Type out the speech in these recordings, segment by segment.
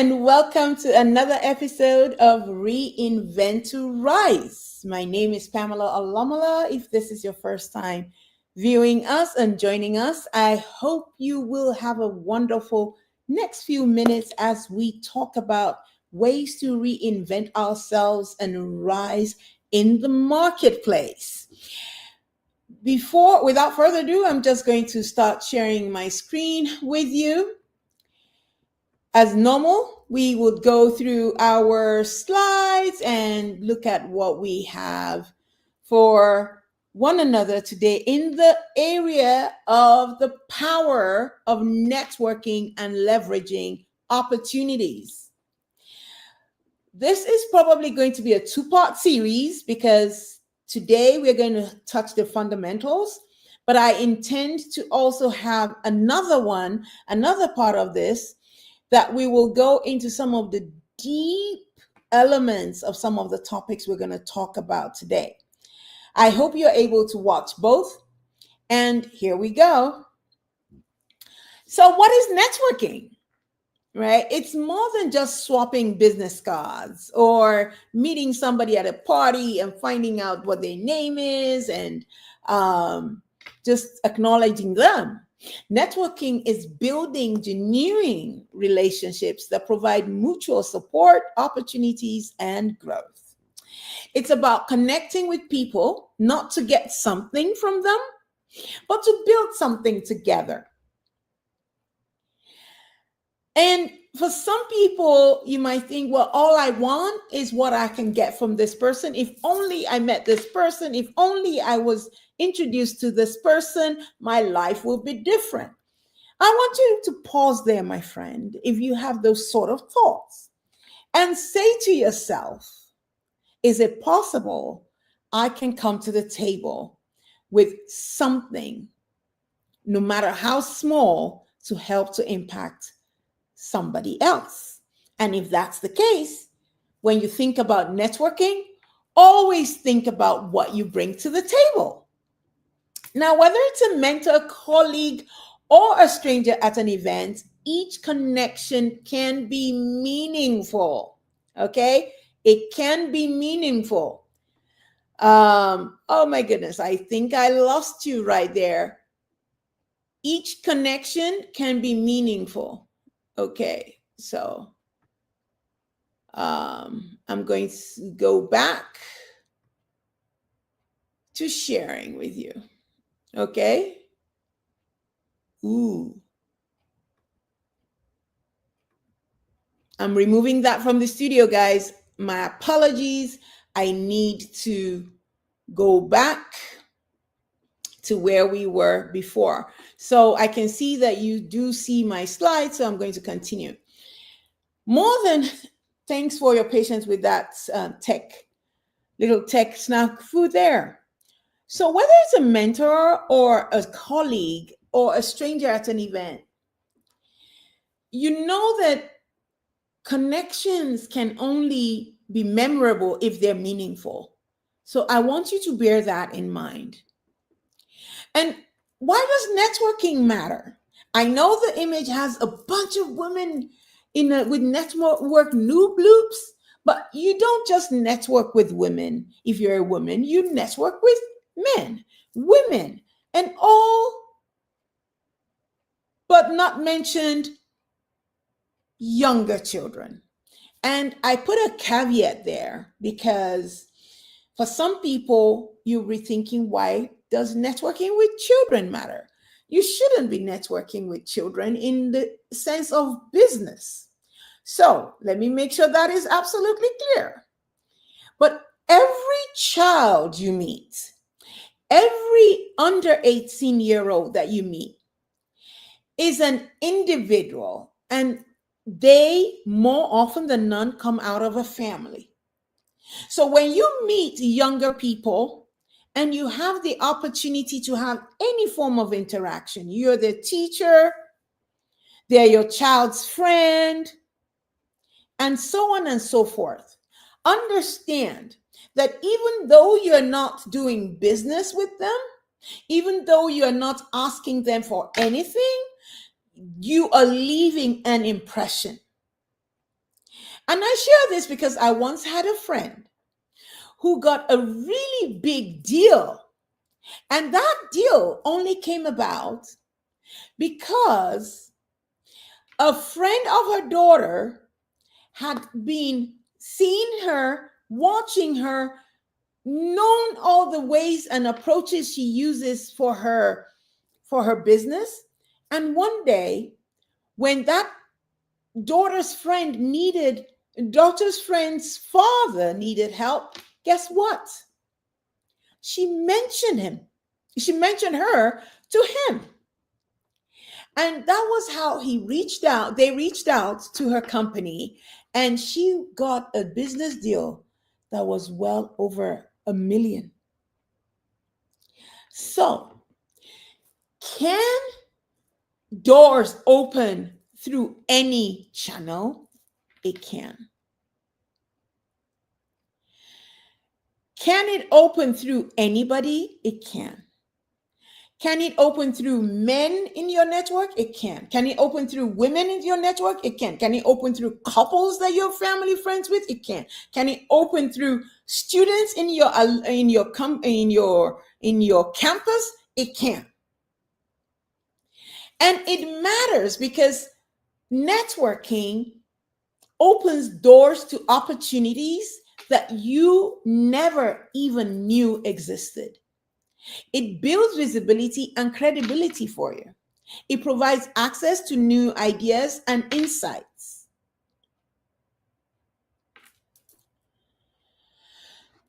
and welcome to another episode of Reinvent to Rise. My name is Pamela Alamala. If this is your first time viewing us and joining us, I hope you will have a wonderful next few minutes as we talk about ways to reinvent ourselves and rise in the marketplace. Without further ado, I'm just going to start sharing my screen with you. As normal, we would go through our slides and look at what we have for one another today in the area of the power of networking and leveraging opportunities. This is probably going to be a two-part series because today we're going to touch the fundamentals, but I intend to also have another part of this that we will go into some of the deep elements of some of the topics we're going to talk about today. I hope you're able to watch both. And here we go. So what is networking? Right? It's more than just swapping business cards or meeting somebody at a party and finding out what their name is and just acknowledging them. Networking is building genuine relationships that provide mutual support, opportunities, and growth. It's about connecting with people, not to get something from them, but to build something together. And for some people, you might think, well, all I want is what I can get from this person. If only I met this person, if only I was introduced to this person, my life will be different. I want you to pause there, my friend, if you have those sort of thoughts, and say to yourself, is it possible I can come to the table with something, no matter how small, to help to impact somebody else? And if that's the case, when you think about networking, always think about what you bring to the table. Now, whether it's a mentor, colleague, or a stranger at an event, each connection can be meaningful. Okay? It can be meaningful. Oh my goodness, I think I lost you right there. Each connection can be meaningful. Okay, so I'm going to go back to sharing with you. Okay. Ooh. I'm removing that from the studio, guys. My apologies. I need to go back to where we were before. So I can see that you do see my slides, so I'm going to continue. Thanks for your patience with that little tech snack food there. So whether it's a mentor or a colleague or a stranger at an event, you know that connections can only be memorable if they're meaningful. So I want you to bear that in mind. And why does networking matter? I know the image has a bunch of women with network noob loops, but you don't just network with women. If you're a woman, you network with men, women, and all but not mentioned younger children. And I put a caveat there because for some people, you'll be thinking, why does networking with children matter? You shouldn't be networking with children in the sense of business. So let me make sure that is absolutely clear. But every child you meet, every under 18-year-old that you meet is an individual, and they more often than none come out of a family. So when you meet younger people and you have the opportunity to have any form of interaction, you're their teacher, they're your child's friend, and so on and so forth. Understand that even though you're not doing business with them, even though you're not asking them for anything, you are leaving an impression. And I share this because I once had a friend who got a really big deal. And that deal only came about because a friend of her daughter had been seeing her, watching her, known all the ways and approaches she uses for her business. And one day, when that daughter's friend needed daughter's friend's father needed help, guess what? She mentioned him. She mentioned her to him. And that was how he reached out. They reached out to her company, and she got a business deal that was well over $1 million. So, can doors open through any channel? It can. Can it open through anybody? It can. Can it open through men in your network? It can. Can it open through women in your network? It can. Can it open through couples that you're family friends with? It can. Can it open through students in your campus? It can. And it matters because networking opens doors to opportunities that you never even knew existed. It builds visibility and credibility for you. It provides access to new ideas and insights.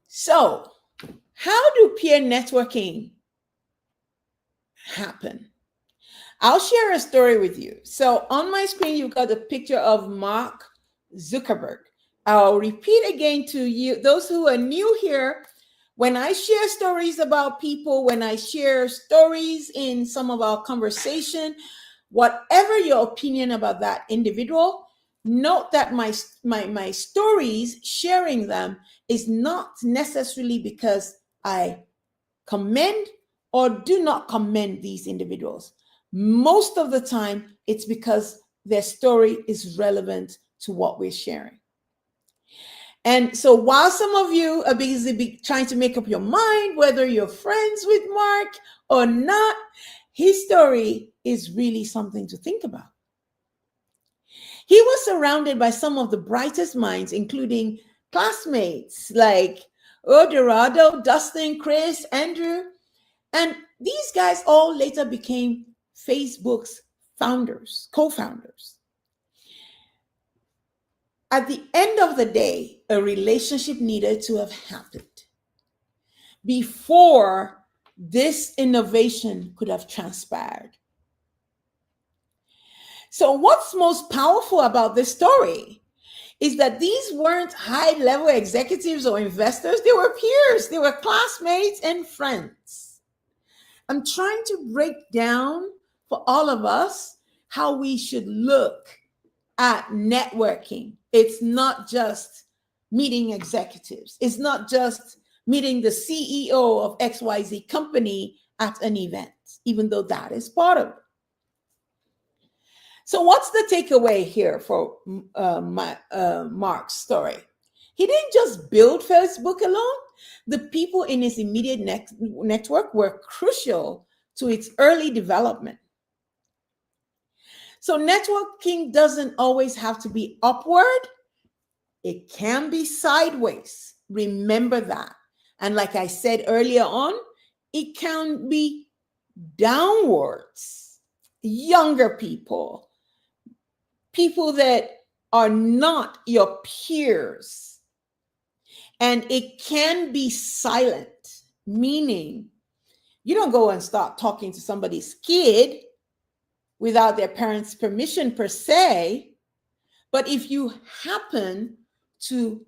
So, how do peer networking happen? I'll share a story with you. So, on my screen, you've got a picture of Mark Zuckerberg. I'll repeat again to you, those who are new here. When I share stories about people, when I share stories in some of our conversation, whatever your opinion about that individual, note that my stories, sharing them, is not necessarily because I commend or do not commend these individuals. Most of the time, it's because their story is relevant to what we're sharing. And so while some of you are busy trying to make up your mind whether you're friends with Mark or not, his story is really something to think about. He was surrounded by some of the brightest minds, including classmates like Odorado, Dustin, Chris, Andrew. And these guys all later became Facebook's founders, co-founders. At the end of the day, a relationship needed to have happened before this innovation could have transpired. So what's most powerful about this story is that these weren't high-level executives or investors. They were peers. They were classmates and friends. I'm trying to break down for all of us how we should look at networking. It's not just meeting executives. It's not just meeting the CEO of XYZ company at an event, even though that is part of it. So what's the takeaway here for Mark's story? He didn't just build Facebook alone. The people in his immediate network were crucial to its early development. So networking doesn't always have to be upward. It can be sideways. Remember that. And like I said earlier on, it can be downwards. Younger people, people that are not your peers. And it can be silent, meaning you don't go and start talking to somebody's kid without their parents' permission per se. But if you happen to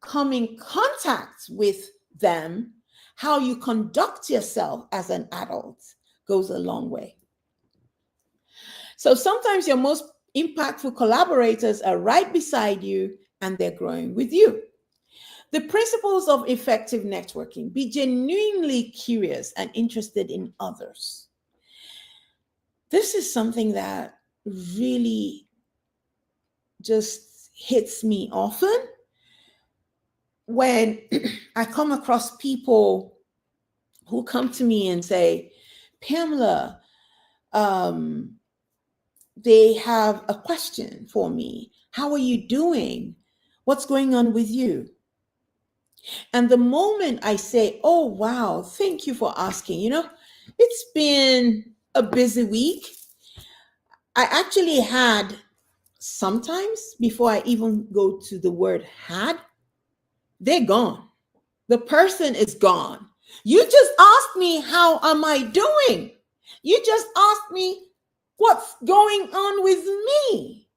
come in contact with them, how you conduct yourself as an adult goes a long way. So sometimes your most impactful collaborators are right beside you and they're growing with you. The principles of effective networking: be genuinely curious and interested in others. This is something that really just hits me often when I come across people who come to me and say, Pamela, um, they have a question for me. How are you doing? What's going on with you? And the moment I say, oh, wow, thank you for asking, it's been a busy week. I actually had sometimes before I even go to the word had, they're gone. The person is gone. You just asked me, how am I doing? You just asked me, what's going on with me?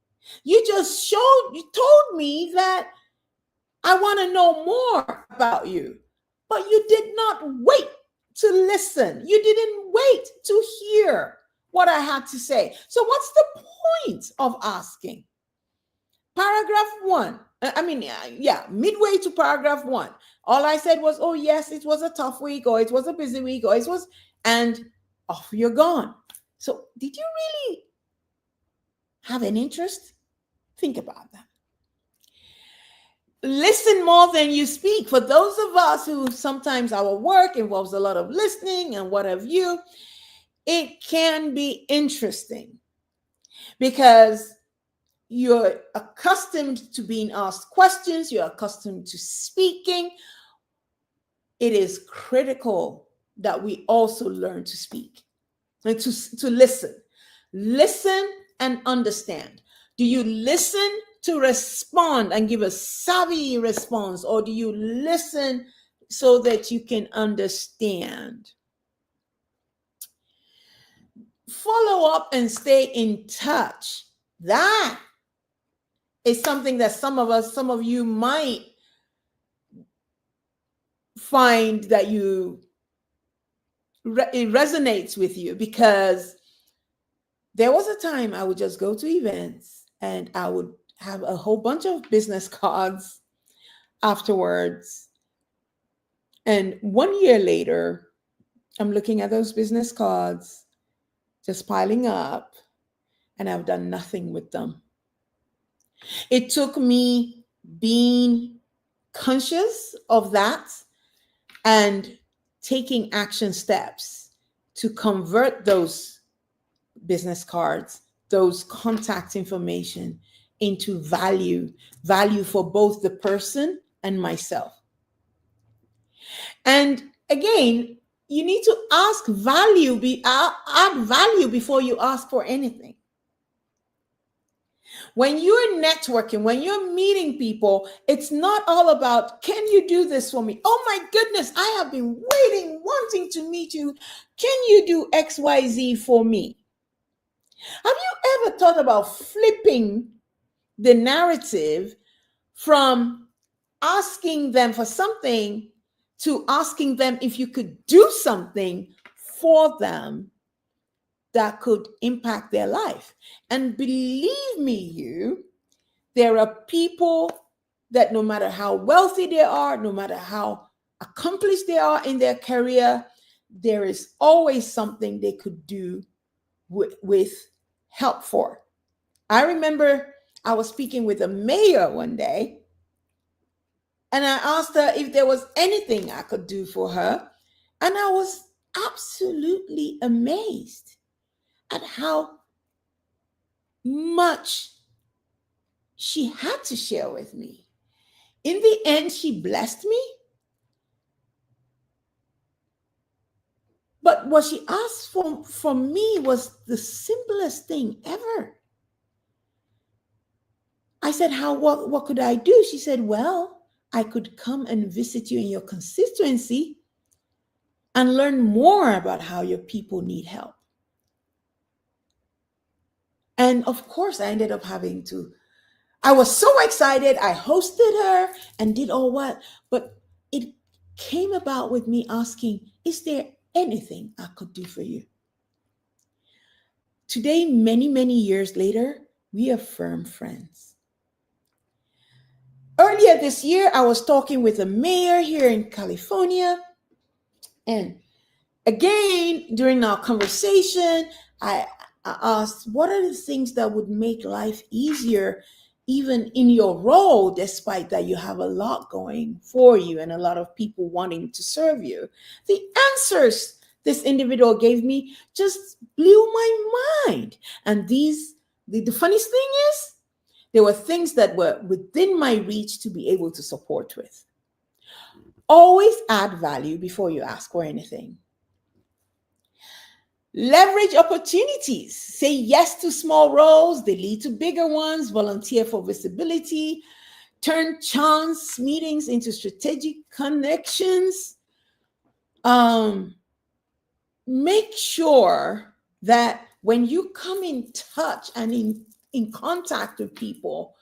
You told me that I want to know more about you, but you did not wait to listen. You didn't wait to hear what I had to say. So, what's the point of asking? Paragraph one, midway to paragraph one, all I said was, oh, yes, it was a tough week, or it was a busy week, or it was, and off you're gone. So, did you really have an interest? Think about that. Listen more than you speak. For those of us who sometimes our work involves a lot of listening and what have you, it can be interesting because you're accustomed to being asked questions, you're accustomed to speaking. It is critical that we also learn to speak and to listen. Listen and understand. Do you listen to respond and give a savvy response, or do you listen so that you can understand? Follow up and stay in touch. That is something that some of you might find that it resonates with you, because there was a time I would just go to events and I would have a whole bunch of business cards afterwards. And 1 year later, I'm looking at those business cards just piling up, and I've done nothing with them. It took me being conscious of that and taking action steps to convert those business cards, those contact information, into value for both the person and myself. And again, you need to add value before you ask for anything. When you're networking, when you're meeting people, it's not all about, can you do this for me? Oh my goodness, I have been wanting to meet you. Can you do XYZ for me? Have you ever thought about flipping the narrative from asking them for something to asking them if you could do something for them that could impact their life? And believe me, there are people that no matter how wealthy they are, no matter how accomplished they are in their career, there is always something they could do with help for. I remember I was speaking with a mayor one day, and I asked her if there was anything I could do for her. And I was absolutely amazed at how much she had to share with me. In the end, she blessed me. But what she asked for from me was the simplest thing ever. I said, what could I do? She said, well, I could come and visit you in your constituency and learn more about how your people need help. And of course, I ended up I was so excited. I hosted her and did all what, but it came about with me asking, is there anything I could do for you? Today, many, many years later, we are firm friends. Earlier this year, I was talking with a mayor here in California. And again, during our conversation, I asked, what are the things that would make life easier even in your role, despite that you have a lot going for you and a lot of people wanting to serve you. The answers this individual gave me just blew my mind. And the funniest thing is, there were things that were within my reach to be able to support with. Always add value before you ask for anything. Leverage opportunities. Say yes to small roles, they lead to bigger ones. Volunteer for visibility. Turn chance meetings into strategic connections. Make sure that when you come in touch and in contact with people,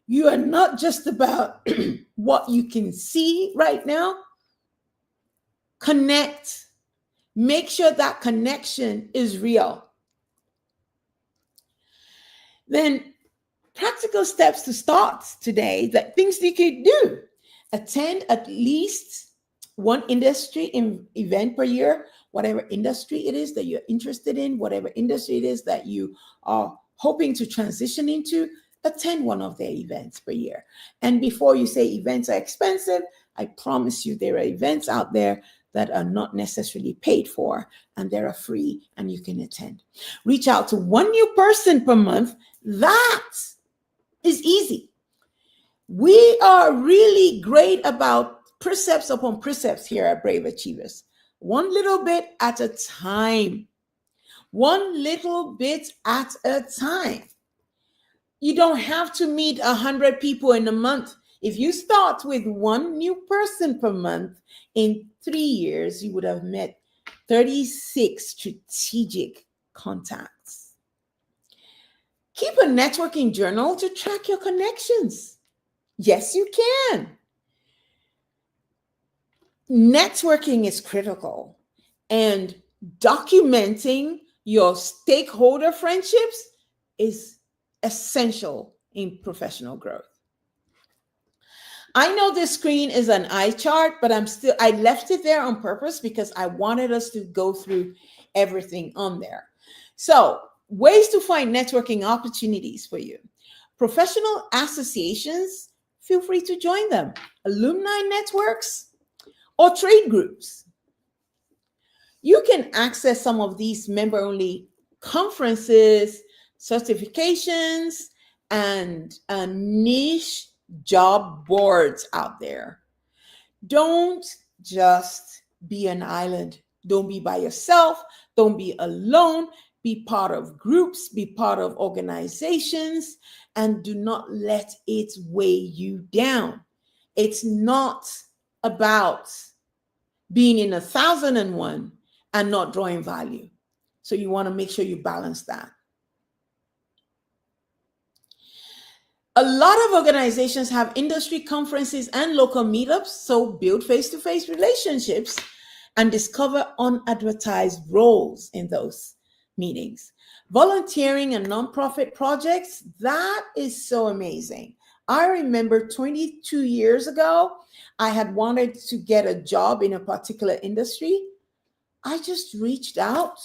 you are not just about what you can see right now. Connect. Make sure that connection is real. Then practical steps to start today, that things you could do. Attend at least one industry event per year, whatever industry it is that you're interested in, whatever industry it is that you are hoping to transition into, attend one of their events per year. And before you say events are expensive, I promise you there are events out there that are not necessarily paid for and they are free and you can attend. Reach out to one new person per month. That is easy. We are really great about precepts upon precepts here at Brave Achievers. One little bit at a time. One little bit at a time. You don't have to meet 100 people in a month. If you start with one new person per month, in 3 years, you would have met 36 strategic contacts. Keep a networking journal to track your connections. Yes, you can. Networking is critical, and documenting your stakeholder friendships is essential in professional growth. I know this screen is an eye chart, but I left it there on purpose because I wanted us to go through everything on there. So, ways to find networking opportunities for you. Professional associations, feel free to join them. Alumni networks or trade groups. You can access some of these member-only conferences, certifications, and niche job boards out there. Don't just be an island. Don't be by yourself. Don't be alone. Be part of groups, be part of organizations, and do not let it weigh you down. It's not about being in 1001 and not drawing value. So you want to make sure you balance that. A lot of organizations have industry conferences and local meetups, so build face-to-face relationships and discover unadvertised roles in those meetings. Volunteering and nonprofit projects, that is so amazing. I remember 22 years ago, I had wanted to get a job in a particular industry. I just reached out.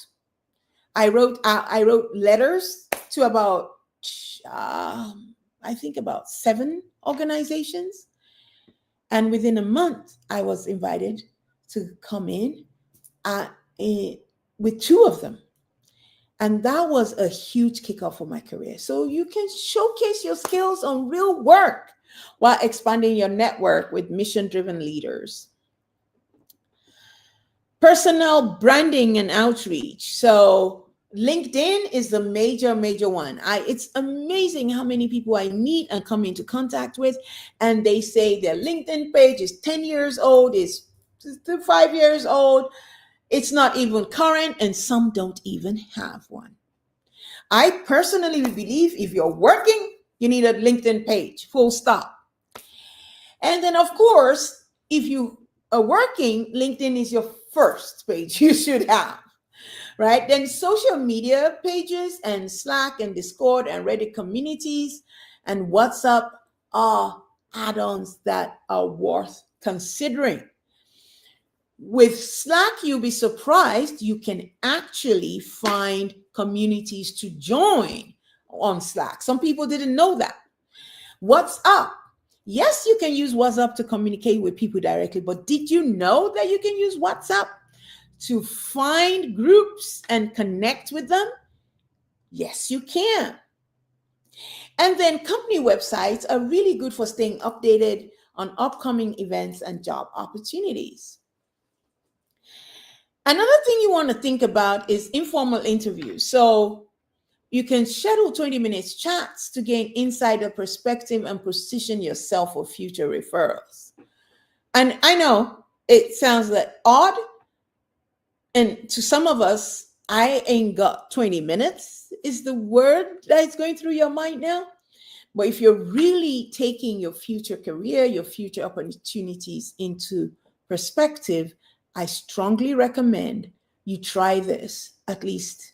I wrote letters to about, I think about 7 organizations. And within a month, I was invited to come in with 2 of them. And that was a huge kickoff for my career. So you can showcase your skills on real work while expanding your network with mission-driven leaders. Personal branding and outreach. So LinkedIn is the major one. It's amazing how many people I meet and come into contact with, and they say their LinkedIn page is 10 years old, is 5 years old. It's not even current, and some don't even have one. I personally believe if you're working, you need a LinkedIn page, full stop. And then, of course, if you are working, LinkedIn is your first page you should have, right? Then social media pages and Slack and Discord and Reddit communities and WhatsApp are add-ons that are worth considering. With Slack, you'll be surprised you can actually find communities to join on Slack. Some people didn't know that. What's up? Yes, you can use WhatsApp to communicate with people directly, but did you know that you can use WhatsApp to find groups and connect with them? Yes, you can. And then company websites are really good for staying updated on upcoming events and job opportunities. Another thing you want to think about is informal interviews. So you can schedule 20 minutes chats to gain insider perspective and position yourself for future referrals. And I know it sounds like odd, and to some of us, I ain't got 20 minutes is the word that's going through your mind now. But if you're really taking your future career, your future opportunities into perspective, I strongly recommend you try this at least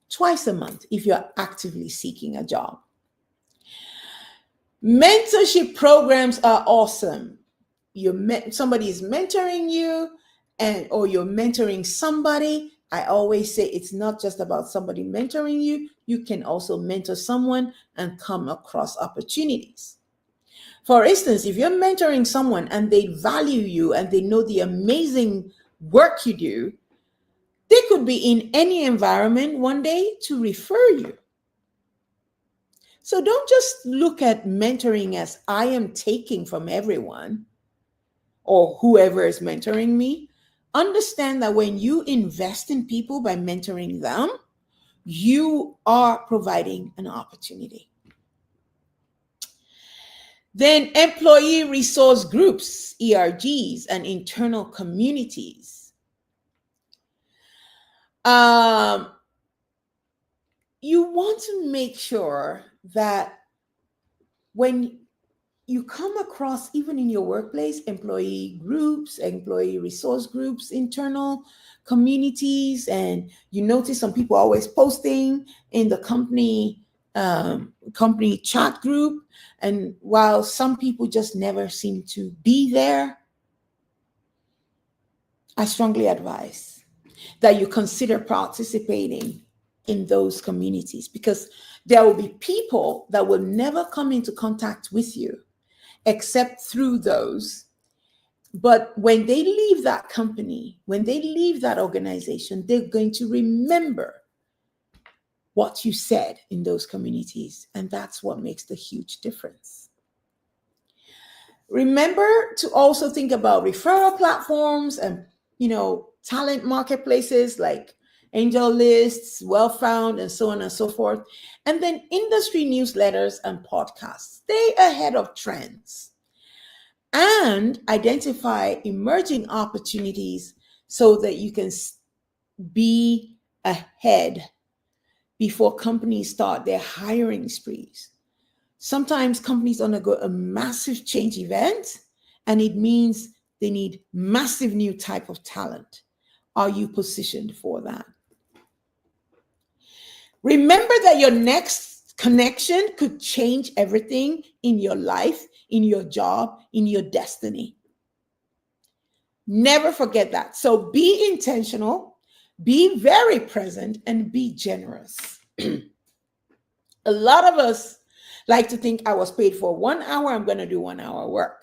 twice a month if you're actively seeking a job. Mentorship programs are awesome. Somebody is mentoring you, or you're mentoring somebody. I always say it's not just about somebody mentoring you. You can also mentor someone and come across opportunities. For instance, if you're mentoring someone and they value you and they know the amazing work you do, they could be in any environment one day to refer you. So don't just look at mentoring as I am taking from everyone or whoever is mentoring me. Understand that when you invest in people by mentoring them, you are providing an opportunity. Then employee resource groups, ERGs, and internal communities. You want to make sure that when you come across, even in your workplace, employee groups, employee resource groups, internal communities, and you notice some people always posting in the company chat group, and while some people just never seem to be there, I strongly advise that you consider participating in those communities, because there will be people that will never come into contact with you except through those. But when they leave that company, when they leave that organization, they're going to remember what you said in those communities. And that's what makes the huge difference. Remember to also think about referral platforms and, talent marketplaces like Angel Lists, Wellfound, and so on and so forth. And then industry newsletters and podcasts. Stay ahead of trends and identify emerging opportunities so that you can be ahead before companies start their hiring sprees. Sometimes companies undergo a massive change event, and it means they need massive new type of talent. Are you positioned for that? Remember that your next connection could change everything in your life, in your job, in your destiny. Never forget that. So be intentional, be very present, and be generous. A lot of us like to think I was paid for 1 hour, I'm going to do 1 hour work.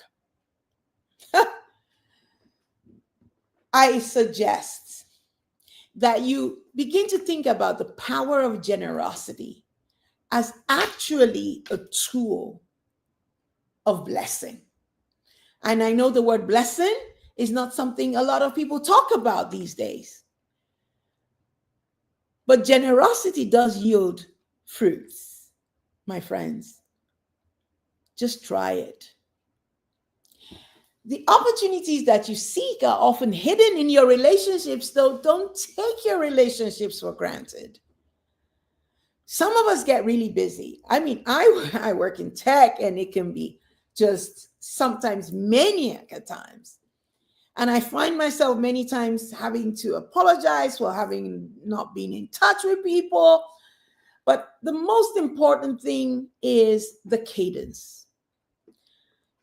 I suggest that you begin to think about the power of generosity as actually a tool of blessing. And I know the word blessing is not something a lot of people talk about these days. But generosity does yield fruits, my friends. Just try it. The opportunities that you seek are often hidden in your relationships, though. Don't take your relationships for granted. Some of us get really busy. I mean, I work in tech, and it can be just sometimes maniac at times. And I find myself many times having to apologize for having not been in touch with people. But the most important thing is the cadence.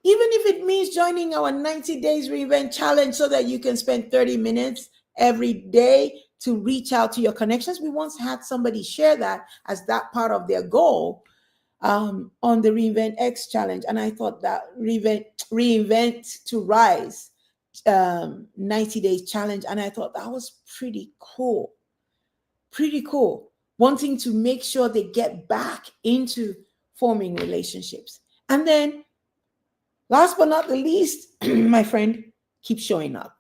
Even if it means joining our 90 days reinvent challenge so that you can spend 30 minutes every day to reach out to your connections. We once had somebody share that as that part of their goal. on the Reinvent X challenge, and I thought that Reinvent to Rise 90 days challenge, and I thought that was pretty cool. Pretty cool. Wanting to make sure they get back into forming relationships. And then, last but not the least, my friend, keep showing up.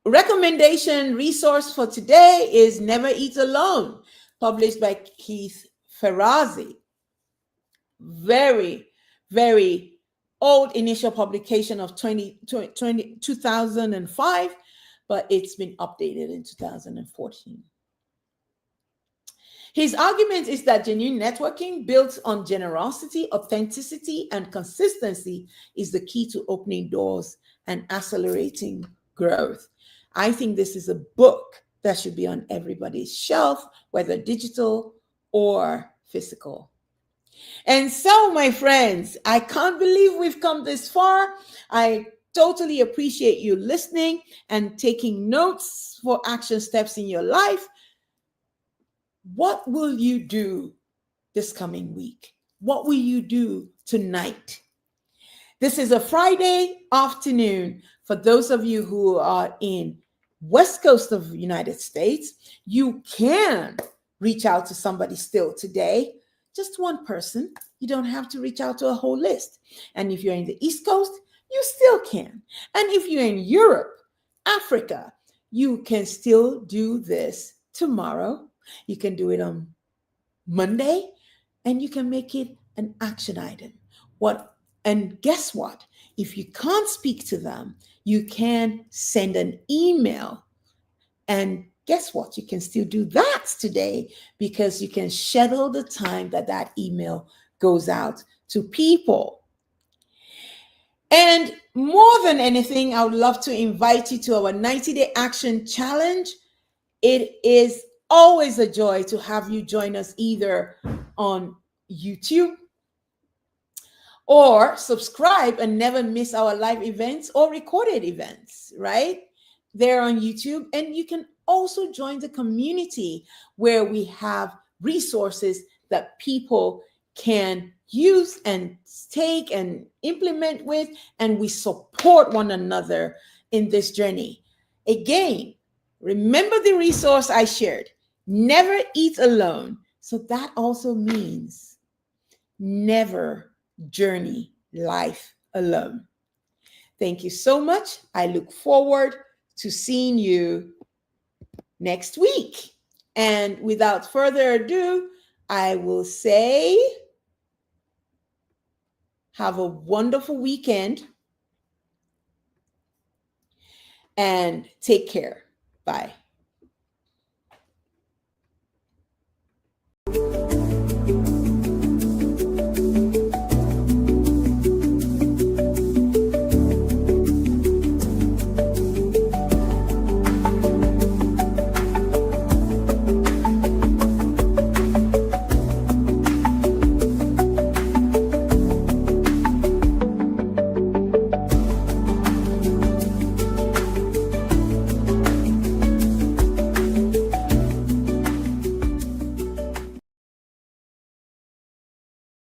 Recommendation resource for today is Never Eat Alone, published by Keith Ferrazzi. Very, very old initial publication of 2005, but it's been updated in 2014. His argument is that genuine networking built on generosity, authenticity, and consistency is the key to opening doors and accelerating growth. I think this is a book that should be on everybody's shelf, whether digital or physical. And so, my friends, I can't believe we've come this far. I totally appreciate you listening and taking notes for action steps in your life. What will you do this coming week? What will you do tonight? This is a Friday afternoon. For those of you who are in West Coast of the United States, you can reach out to somebody still today. Just one person. You don't have to reach out to a whole list. And if you're in the East Coast, you still can. And if you're in Europe, Africa, you can still do this tomorrow. You can do it on Monday, and you can make it an action item. And guess what? If you can't speak to them, you can send an email. And guess what? You can still do that today because you can schedule the time that email goes out to people. And more than anything, I would love to invite you to our 90-day action challenge. It is always a joy to have you join us either on YouTube or subscribe and never miss our live events or recorded events, right? They're on YouTube. And you can also join the community where we have resources that people can use and take and implement with, and we support one another in this journey. Again, remember the resource I shared, Never Eat Alone. So that also means never journey life alone. Thank you so much. I look forward to seeing you next week. And without further ado, I will say, have a wonderful weekend and take care. Bye.